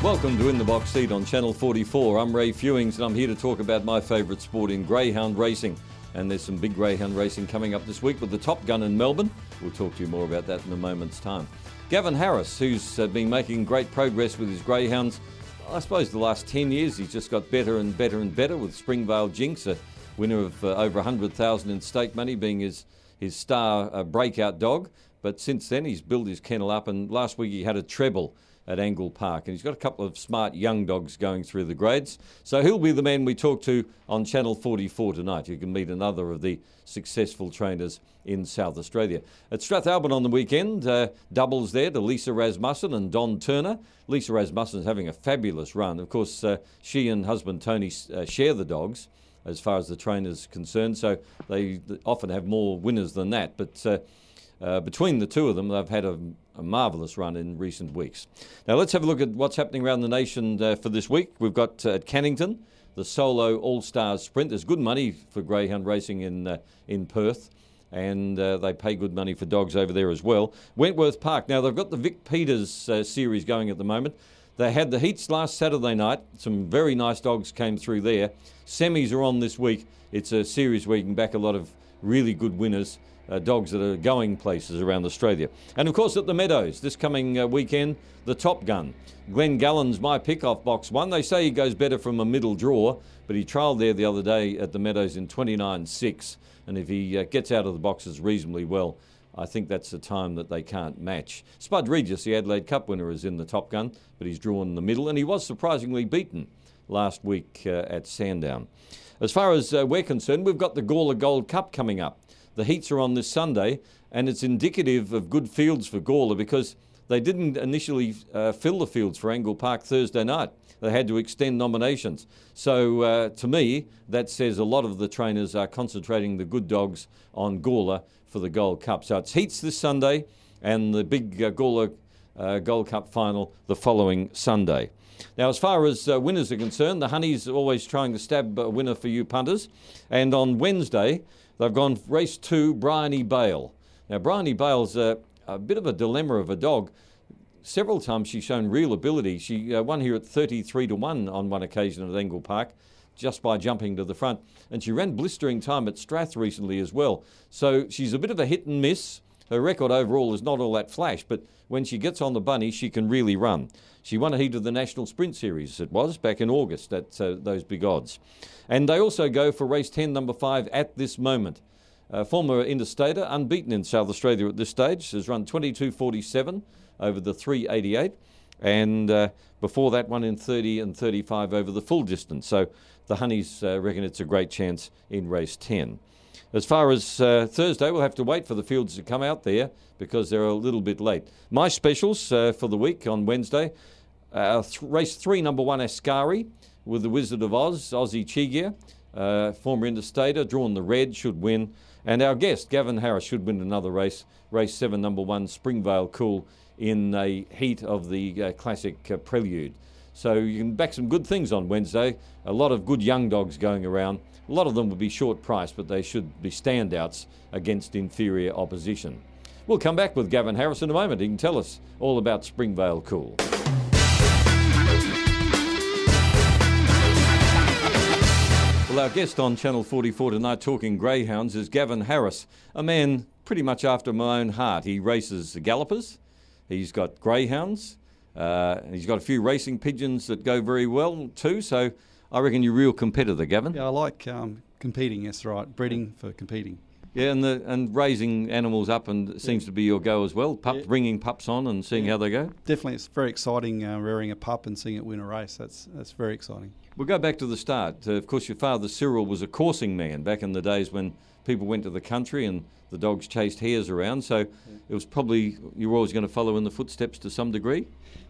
Welcome to In the Box Seat on Channel 44. I'm Ray Fewings and I'm here to talk about my favourite sport in greyhound racing. And there's some big greyhound racing coming up this week with the Top Gun in Melbourne. We'll talk to you more about that in a moment's time. Gavin Harris, who's been making great progress with his greyhounds, I suppose the last 10 years he's just got better and better and better with Springvale Jinx, a winner of over 100,000 in stake money, being his star breakout dog. But since then he's built his kennel up, and last week he had a treble at Angle Park, and he's got a couple of smart young dogs going through the grades. So he'll be the man we talk to on Channel 44 tonight. You can meet another of the successful trainers in South Australia. At Strathalbyn on the weekend, doubles there to Lisa Rasmussen and Don Turner. Lisa Rasmussen is having a fabulous run. Of course, she and husband Tony share the dogs as far as the trainer's concerned, so they often have more winners than that. But between the two of them, they've had a marvellous run in recent weeks. Now let's have a look at what's happening around the nation for this week. We've got at Cannington, the Solo All-Stars Sprint. There's good money for greyhound racing in Perth, and they pay good money for dogs over there as well. Wentworth Park, now they've got the Vic Peters series going at the moment. They had the heats last Saturday night. Some very nice dogs came through there. Semis are on this week. It's a series where you can back a lot of really good winners. Dogs that are going places around Australia. And of course at the Meadows this coming weekend, the Top Gun. Glenn Gallen's my pick off box one. They say he goes better from a middle draw, but he trialled there the other day at the Meadows in 29.6, and if he gets out of the boxes reasonably well, I think that's a time that they can't match. Spud Regis, the Adelaide Cup winner, is in the Top Gun, but he's drawn in the middle, and he was surprisingly beaten last week at Sandown. As far as we're concerned, we've got the Gawler Gold Cup coming up. The heats are on this Sunday, and it's indicative of good fields for Gawler because they didn't initially fill the fields for Angle Park Thursday night. They had to extend nominations. So to me, that says a lot of the trainers are concentrating the good dogs on Gawler for the Gold Cup. So it's heats this Sunday and the big Gawler Gold Cup final the following Sunday. Now, as far as winners are concerned, the Honeys are always trying to stab a winner for you punters. And on Wednesday, they've gone race 2, Bryony Bale. Now, Bryony Bale's a bit of a dilemma of a dog. Several times she's shown real ability. She won here at 33-1 on one occasion at Angle Park, just by jumping to the front. And she ran blistering time at Strath recently as well. So she's a bit of a hit and miss. Her record overall is not all that flash, but when she gets on the bunny, she can really run. She won a heat of the National Sprint Series, it was, back in August at those big odds. And they also go for race 10, number 5, At This Moment. Former interstater, unbeaten in South Australia at this stage, has run 22.47 over the 3.88. And before that, one in 30 and 35 over the full distance. So the Honeys reckon it's a great chance in race 10. As far as Thursday, we'll have to wait for the fields to come out there because they're a little bit late. My specials for the week on Wednesday, race 3, number 1, Ascari, with the Wizard of Oz, Aussie Chigia, former interstater, drawn the red, should win. And our guest, Gavin Harris, should win another race, race 7, number 1, Springvale Cool, in a heat of the classic Prelude. So you can back some good things on Wednesday. A lot of good young dogs going around. A lot of them will be short priced, but they should be standouts against inferior opposition. We'll come back with Gavin Harris in a moment. He can tell us all about Springvale Cool. Well, our guest on Channel 44 tonight talking greyhounds is Gavin Harris, a man pretty much after my own heart. He races gallopers, he's got greyhounds, he's got a few racing pigeons that go very well too, so I reckon you're a real competitor, Gavin. Yeah, I like competing, that's right, breeding for competing. Yeah, and raising animals up and seems to be your go as well, bringing pups on and seeing how they go. Definitely, it's very exciting rearing a pup and seeing it win a race. That's very exciting. We'll go back to the start. Of course, your father Cyril was a coursing man back in the days when people went to the country and the dogs chased hares around, so it was probably you were always going to follow in the footsteps to some degree?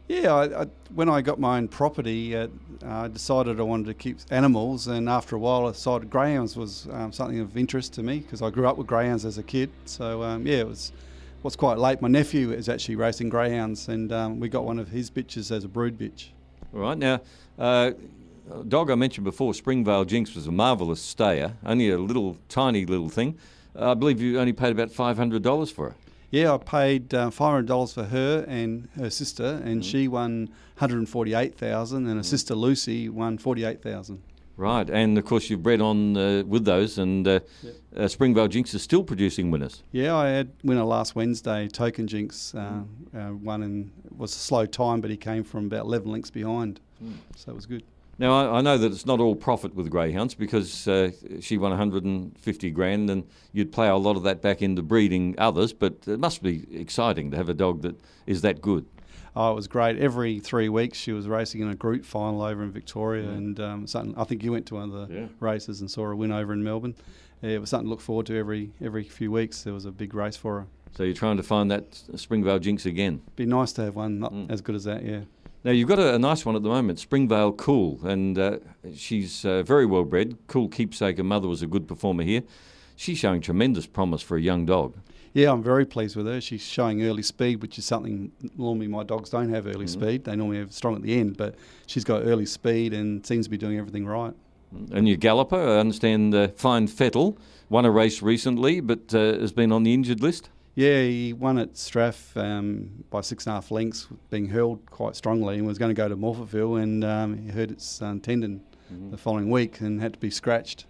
Yeah, when I got my own property, I decided I wanted to keep animals, and after a while I decided greyhounds was something of interest to me because I grew up with greyhounds as a kid. So it was quite late. My nephew is actually racing greyhounds, and we got one of his bitches as a brood bitch. All right, now, dog I mentioned before, Springvale Jinx, was a marvellous stayer, only a tiny little thing. I believe you only paid about $500 for her. Yeah, I paid $500 for her and her sister, and she won $148,000, and her sister Lucy won $48,000. Right, and of course you've bred on with those, and Springvale Jinx is still producing winners. Yeah, I had winner last Wednesday. Token Jinx won, and it was a slow time, but he came from about 11 lengths behind, so it was good. Now I know that it's not all profit with greyhounds, because she won 150 grand, and you'd plough a lot of that back into breeding others. But it must be exciting to have a dog that is that good. Oh, it was great. Every 3 weeks she was racing in a group final over in Victoria, and something. I think you went to one of the races and saw her win over in Melbourne. Yeah, it was something to look forward to every few weeks. There was a big race for her. So you're trying to find that Springvale Jinx again? Be nice to have one not as good as that, yeah. Now you've got a nice one at the moment, Springvale Cool, and she's very well bred. Cool keepsake, her mother was a good performer here. She's showing tremendous promise for a young dog. Yeah, I'm very pleased with her. She's showing early speed, which is something normally my dogs don't have early speed. They normally have strong at the end, but she's got early speed and seems to be doing everything right. And your galloper, I understand, Fine Fettle, won a race recently, but has been on the injured list? Yeah, he won at Strath by 6.5 lengths, being hurled quite strongly, and was going to go to Morphettville, and he hurt its tendon the following week and had to be scratched.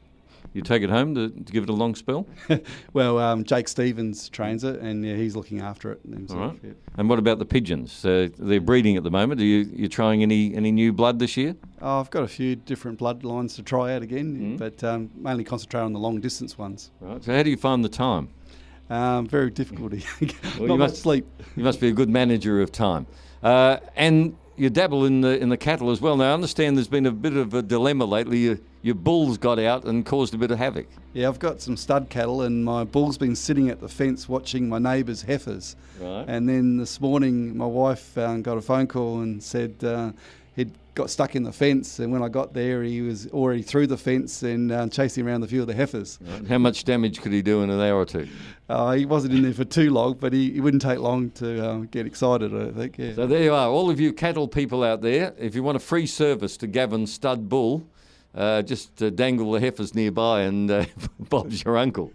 You take it home to give it a long spell? Well, Jake Stevens trains it, and he's looking after it himself. All right. Yeah. And what about the pigeons? They're breeding at the moment. Are you trying any new blood this year? Oh, I've got a few different bloodlines to try out again, but mainly concentrate on the long distance ones. Right. So how do you find the time? Very difficult. Well, Not much sleep. You must be a good manager of time. And you dabble in the cattle as well. Now, I understand there's been a bit of a dilemma lately. Your bulls got out and caused a bit of havoc. Yeah, I've got some stud cattle, and my bull's been sitting at the fence watching my neighbour's heifers. Right. And then this morning, my wife got a phone call and said he'd got stuck in the fence, and when I got there, he was already through the fence and chasing around the field of the heifers. Right. How much damage could he do in an hour or two? He wasn't in there for too long, but he wouldn't take long to get excited, I think. Yeah. So there you are, all of you cattle people out there. If you want a free service to Gavin's stud bull, just dangle the heifers nearby, and Bob's your uncle.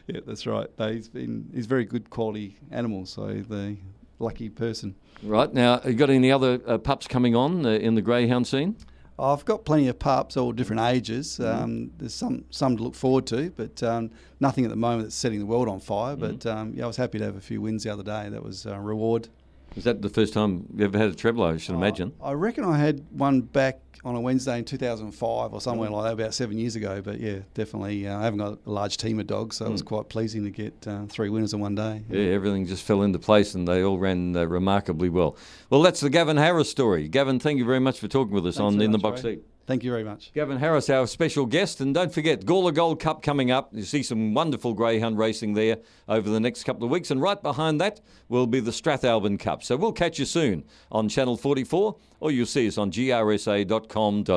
Yeah, that's right. He's very good quality animal, so the lucky person. Right, now, you got any other pups coming on in the greyhound scene? I've got plenty of pups, all different ages. There's some to look forward to, but nothing at the moment that's setting the world on fire. But yeah, I was happy to have a few wins the other day. That was a reward. Is that the first time you ever had a treble, I should imagine? I reckon I had one back on a Wednesday in 2005 or somewhere like that, about 7 years ago. But yeah, definitely, I haven't got a large team of dogs, so it was quite pleasing to get 3 winners in one day. Yeah, everything just fell into place, and they all ran remarkably well. Well, that's the Gavin Harris story. Gavin, thank you very much for talking with us on In the Box Seat. Thank you very much. Gavin Harris, our special guest. And don't forget, Gawler Gold Cup coming up. You see some wonderful greyhound racing there over the next couple of weeks. And right behind that will be the Strathalbyn Cup. So we'll catch you soon on Channel 44, or you'll see us on grsa.com.au.